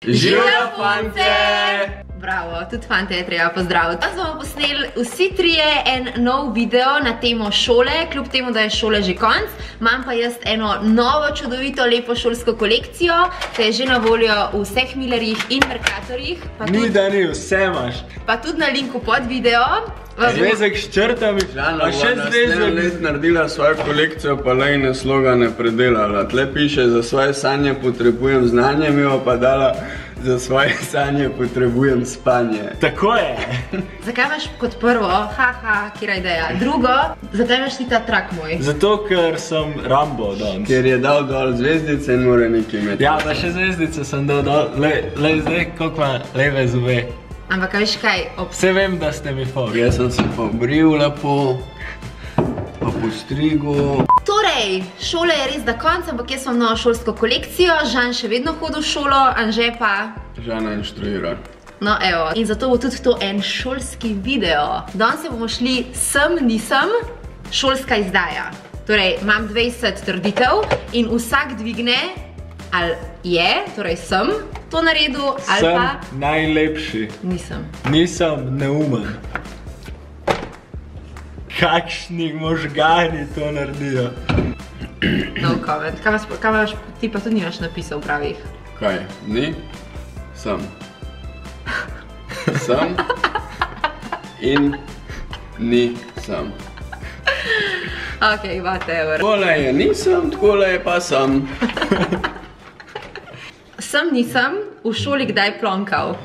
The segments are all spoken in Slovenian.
Živijo fante! Bravo, tudi fante je treba pozdraviti. Danes bomo posneli vsi trije en nov video na temo šole, kljub temu, da je šole že konc. Imam pa jaz eno novo, čudovito, lepo šolsko kolekcijo, ki je že na voljo v vseh Millerjih in Mercatorjih. Ni, da ni, vse imaš. Pa tudi na linku pod video. Zvezek s črtami, pa še zvezek. Let naredila svojo kolekcijo, pa lejne slogane predelala. Tle piše, za svoje sanje potrebujem znanje, mi pa dala, za svoje sanje potrebujem spanje. Tako je. Zakaj imaš kot prvo, haha, kjera ideja. Drugo, zakaj imaš ti ta trak moj? Zato, ker sem Rambo danes. Ker je dal dol zvezdice in mora nekaj imeti. Ja, pa še zvezdice sem dal dol. Lej zdaj, koliko ima leve zobe. Ampak veš kaj, Vse vem, da ste mi folk. Jaz sem se pobril lepo, pa postrigel. Torej, šole je res da konc, ampak jaz imam novo šolsko kolekcijo, Žan še vedno hodi v šolo, Anže pa... Žana inštruira. No evo, in zato bo tudi to en šolski video. Danes se bomo šli sem, nisem, šolska izdaja. Torej, imam 20 trditev in vsak dvigne, ali je, torej sem to naredil, ali pa... Sem najlepši. Nisem. Nisem neumen. Kakšni možgani to naredijo? No comment. Kaj imaš, ti pa tudi nimaš napisal pravih? Kaj? Ni? Sem. Sem. In ni sem. Ok, whatever. Takole je nisem, takole je pa sem. Sem, nisem v šoli kdaj plonkal?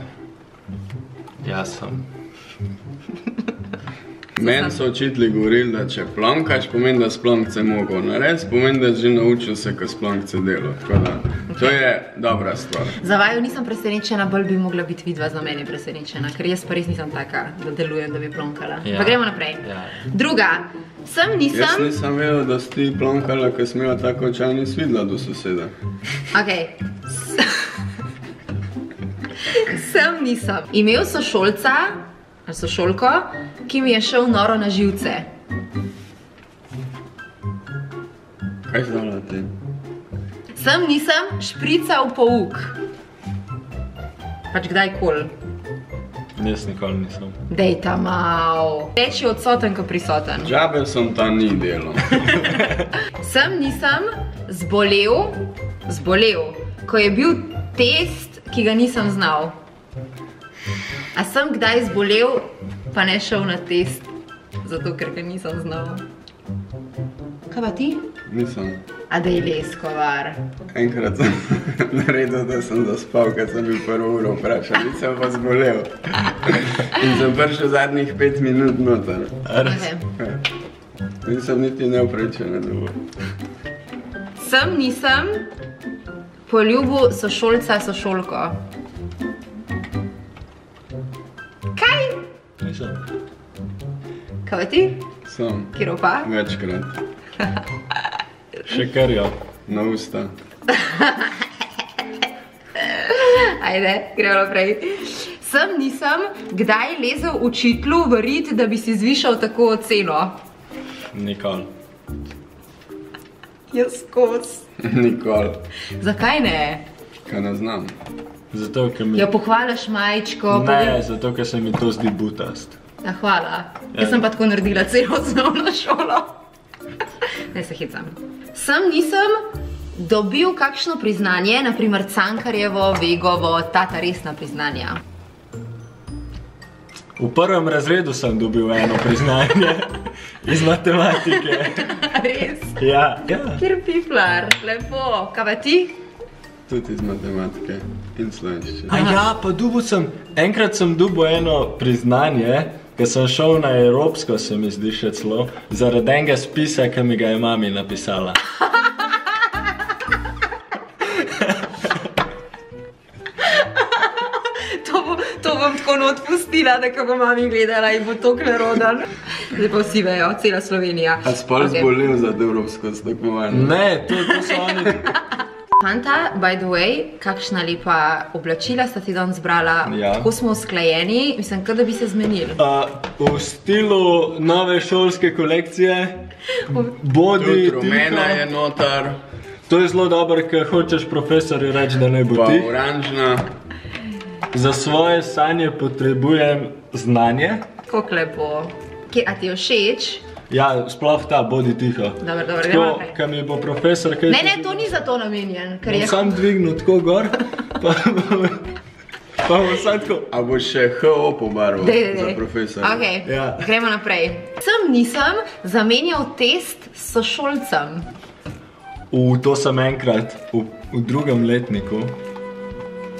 Jaz sem. Meni so učitelji govorili, da če plonkaš, pomeni, da splonkce mogo narediti, pomeni, da že naučil se, ko splonkce delo. Tako da, to je dobra stvar. Za vaju nisem presenečena, bolj bi mogla biti vidva za meni presenečena, ker jaz pa res nisem taka, da delujem, da bi plonkala. Pa gremo naprej. Druga, sem, nisem... Jaz nisem vedel, da si ti plonkala, ko sem imela tako očaj, nisi videla do soseda. Ok. Sem, nisem. Imel sošolca, ali sošolko, ki mi je šel noro na živce. Kaj si dala ti? Sem, nisem šprical pouk. Pač kdajkoli. Jaz nikoli nisem. Dejta mal. Reči odsoten, ko prisoten. Džabe sem ta ni delal. Sem, nisem zbolel, ko je bil test, ki ga nisem znal. A sem kdaj zbolel, pa ne šel na test, zato ker ga nisem znal. Kaj pa ti? Nisem. A da je leskovar. Enkrat sem naredil, da sem zaspal, kad sem bil prvo uro vprašal, nisem pa zbolel. In sem prišel zadnjih 5 minut noter. Nisem niti neupravičen na dobu. Sem, nisem poljubil sošolca, sošolko. Kaj? Nisem. Kaj pa ti? Sem. Kjero pa? Večkrat. Še kar jo. Na usta. Ajde, gremo naprej. Sem, nisem kdaj lezel učitelju v rit, da bi si zvišal tako oceno? Nikoli. Jaz skos. Nikoli. Zakaj ne? Kaj ne znam. Zato, ker mi... Jo pohvališ majčko? Ne, zato, ker se mi to zdi butast. Ja, hvala. Jaz sem pa tako naredila celo osnovno šolo. Ne se hecam. Sem, nisem dobil kakšno priznanje, naprimer Cankarjevo, Vegovo, tata resna priznanja. V prvem razredu sem dobil eno priznanje iz matematike. Res? Ja. Kjer piflar, lepo. Kaj pa ti? Tudi iz matematike in slovenščine. A ja, pa enkrat sem dobil eno priznanje, ker sem šel na evropsko, se mi zdi še celo, zaradi enega spisa, ki mi ga je mami napisala. To bom tako not pustila, da ko bo mami gledala in bo tok nerodan. Zdaj pa vsi vejo, cela Slovenija. A spol zbolel za evropsko tekmovanje? Ne, to so oni... Fanta, by the way, kakšna lepa oblačila sta ti danes zbrala. Tako smo usklajeni, mislim, da bi se zmenili. V stilu nove šolske kolekcije. Bodi tudi rumena je notar. To je zelo dobro, ker hočeš profesorju reči, da ne bo Pa ti. oranžna. Za svoje sanje potrebujem znanje. Kako lepo. A ti je všeč? Ja, sploh ta, bodi tiho. Dobro, gremo Tako, naprej. ko mi bo profesor kaj... Ne, to ni za to namenjen, ker je... Sam dvignil tako gor, pa bo vsaj tako... A boš še HO pobarval za profesora? Ok, Ja. gremo naprej. Nisem zamenjal test s sošolcem. To sem enkrat v drugem letniku.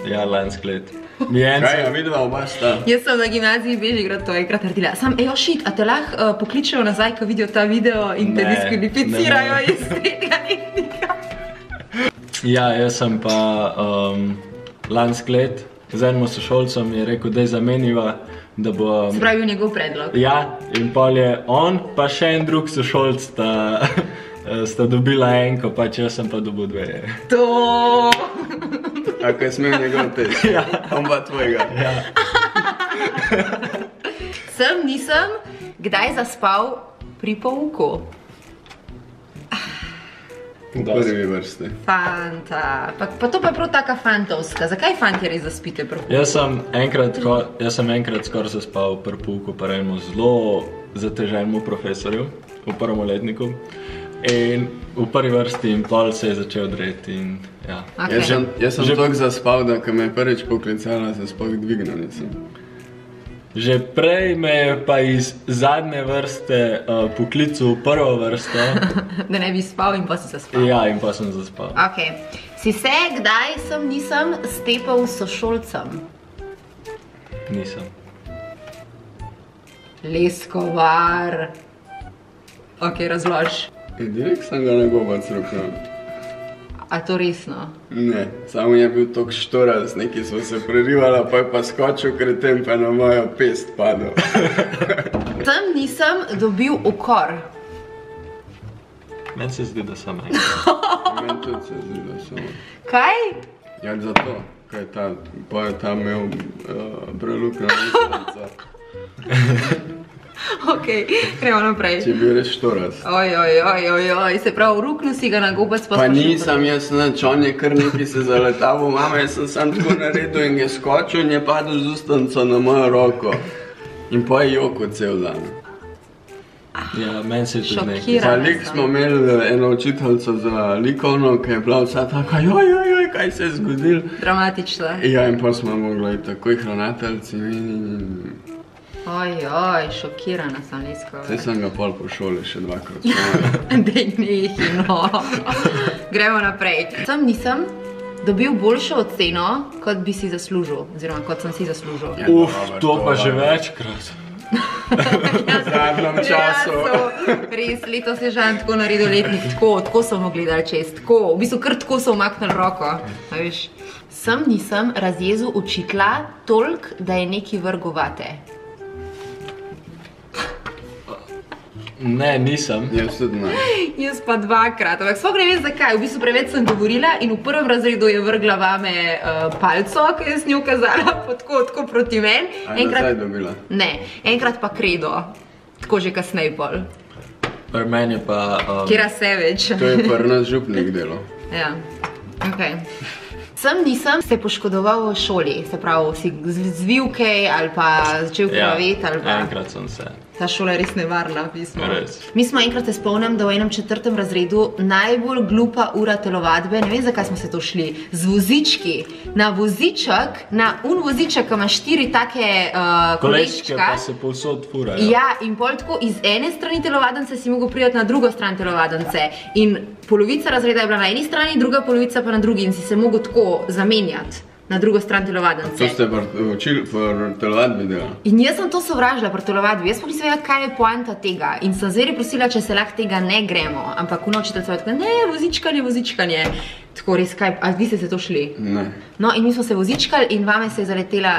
Ja, lansk let. Kaj, a vidva oba sta? Jaz sem na gimnaziji Bežigrad to enkrat naredila. Shit, a te lahko pokličejo nazaj, ko vidijo ta video in te Ne, diskvalificirajo ne. iz tretjega letnika? Ja, jaz sem pa lansk let z enim sošolcem je rekel, da je zameniva, da bo... Spravi njegov predlog. Ja, in pol je on, pa še en drug sošolc sta dobila enko, pač jaz sem pa dobil dve. To... A kaj smel njegov test? Ja. On pa tvojega. Ja. Nisem kdaj zaspal pri pouku. V prvi vrsti. Fanta. Pa to pa je prav taka fantovska. Zakaj fantje res zaspite pri pouku? Jaz sem enkrat skoraj zaspal pri pouku, pa enemu zelo zateženemu profesorju v prvem letniku. In v prvi vrsti in pol se je začel dreti in ja. Jaz sem toliko zaspal, da ko me je prvič poklicala, se sploh dvignil nisem. Že prej me je pa iz zadnje vrste poklical v prvo vrsto. Da ne bi spal in pa si zaspal. Ja, in pa sem zaspal. Ok. Si se kdaj nisem stepal s sošolcem? Nisem. Leskovar. Ok, razlož. Direkt sem ga na gobac ruknil. A to resno? Ne, samo je bil tok štoraz, neki smo se prerivala, pa je pa skočil kreten, pa je na mojo pest padel. Nisem dobil ukor. Meni se zdi, da sem enkrat. Meni tudi se zdi, da sem. Kaj? Ja, zato, kaj pa je tam imel preluknjo licenco. Ok, gremo naprej. Če je bil res štoraz. Oj, se pravi, ruknil si ga na gobac, Pa nisem jaz nič, on je kar nekaj se zaletavil, mama, jaz sem sam tako naredil in je skočil in je padel z ustanco na mojo roko. In pa je jokal cel dan. Ja, meni se je tudi nekaj. Šokirana Pa lik sem. smo imeli eno učiteljico za likovno, ki je bila vsa taka, joj, kaj se je zgodil. Dramatična. Ja, in pa smo mogli takoj hranateljci Oj, šokirana sem, Leskovar. Saj sem ga pol po šoli še dvakrat šel. Dej nehi, no. Gremo naprej. Nisem dobil boljšo oceno, kot bi si zaslužil, oziroma kot sem si zaslužil. Ja. To pa že večkrat. V zadnjem času. Res, letos je Žan tako naredil letnik, tako so mogli dali čez, tako, v bistvu kar tako so umaknili roko, a veš. Nisem razjezil učitla toliko, da je neki vrgel vate. Ne, nisem. Jaz tudi ne. Jaz pa dvakrat, ampak sploh ne vem zakaj, v bistvu preveč sem govorila in v prvem razredu je vrgla vame palco, ki je z njo kazala tako proti meni. A je nazaj dobila? Ne, enkrat pa kredo, tako že kasneje pol. Pri meni je pa... Kjera se več. To je pri nas župnik delo. Ja, ok. Nisem se poškodoval v šoli, se pravi, si zvil kaj ali pa začel krvaveti ali pa... Ja, enkrat sem se. Ta šola je res nevarna, pismo. Res. Mi smo enkrat se spomnim, da v enem 4. razredu najbolj glupa ura telovadbe, ne vem zakaj smo se to šli, z vozički, na voziček, na voziček, ki ima 4 take Kolečke kolečka. pa se povsod furajo. Ja, in pol tako iz ene strani telovadence si mogel priti na drugo stran telovadence in polovica razreda je bila na eni strani, druga polovica pa na drugi in si se mogel tako zamenjati na drugo stran telovadence. To ste učili pri telovadbi delali? In jaz sem to sovražila pri telovadbi, jaz pa nisem vedela, kaj je poanta tega. In sem zdaj prosila, če se lahko tega ne gremo, ampak učiteljica je tako, ne, vozičkanje. Tako res, kaj, a vi ste se to šli? Ne. No, in mi smo se vozičkali in vame se je zaletela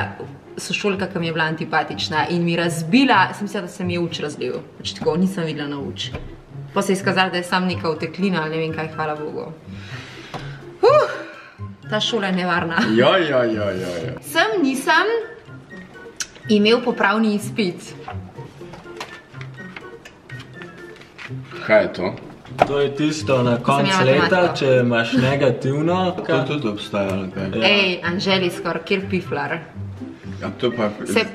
sošolka, ki mi je bila antipatična in mi razbila, sem mislila, da se mi je uč razlil. Pač tako, nisem videla na uč. Pa se je izkazala, da je sam neka uteklina ali ne vem kaj, hvala Bogu. Ta šola je nevarna. Nisem imel popravni izpit. Kaj je to? To je tisto na koncu imela leta, matematiko. če imaš negativno. To tudi obstaja, ali kaj? Ej, Anželi skoraj, kjer piflar. Ja, to pa...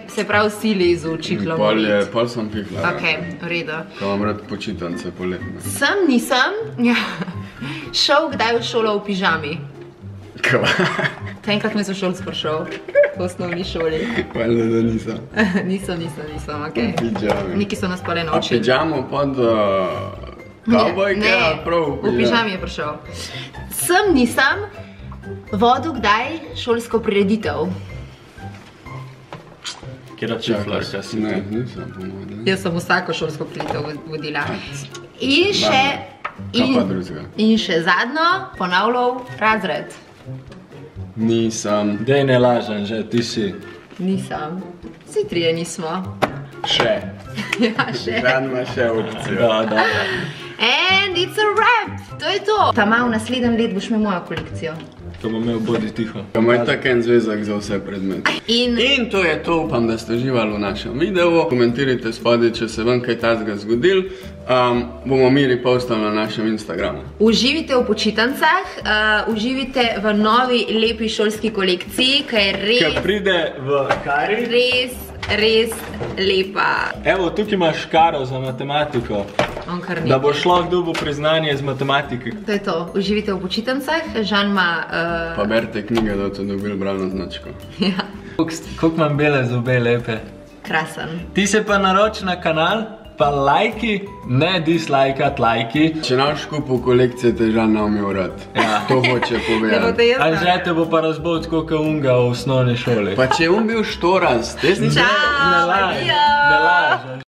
Se pravi sili iz oči klavoriti. Pol sem piflar. Ok, v redu. Ko imam rad počitnice poletne. Nisem šel kdaj v šolo v pižami. Kva? Enkrat me so šolc prišel v osnovni šoli. Hvala, da nisem. Nisem, ok. Pidžami. Neki so nas pa le A naučili. pidžamo pod kavbojke ali prav? v pižami je prišel. Nisem vodil kdaj šolsko prireditev. Kjera čiflarka si Ne, ti? nisem pomoč. Jaz sem vsako šolsko prireditev vodila. In še... Kaj pa drugega? In še zadnjo ponavljal razred. Nisem. Dej ne lažem, že ti si. Nisem. Vsi trije nismo. Še. Ja, še. Žan ima še opcijo. Da. And it's a wrap! To je to. Tama v naslednjem letu boš imel mojo kolekcijo. Ko bom imel bodi tiho. Moj tak en zvezek za vse predmete. In to je to, upam, da ste uživali v našem videu. Komentirajte spodaj, če se vam kaj takega zgodil. Bomo mi repostali na našem Instagramu. Uživite v počitnicah, uživite v novi lepi šolski kolekciji, ki je Ko pride v kari. res lepa. Evo, tukaj imaš karo za matematiko. On kar ni. Da bo šlo dobo priznanje iz matematike. To je to. Uživite v počitnicah. Žan ima... Pa berite knjige, da boste dobili bralno značko. Ja, Koliko imam bele zobe lepe. krasen. Ti se pa naroči na kanal, pa lajki, ne dislajkat lajki. Če naš kupu kolekcije, te Žan ne umel rad. Ja. To hoče Ne boste povedati. jaz Anže te bo pa razbol tako kot unga v osnovni šoli. Pa če je on bil štorast, jaz nisem... Čau, Ne laž, adijo. ne laž.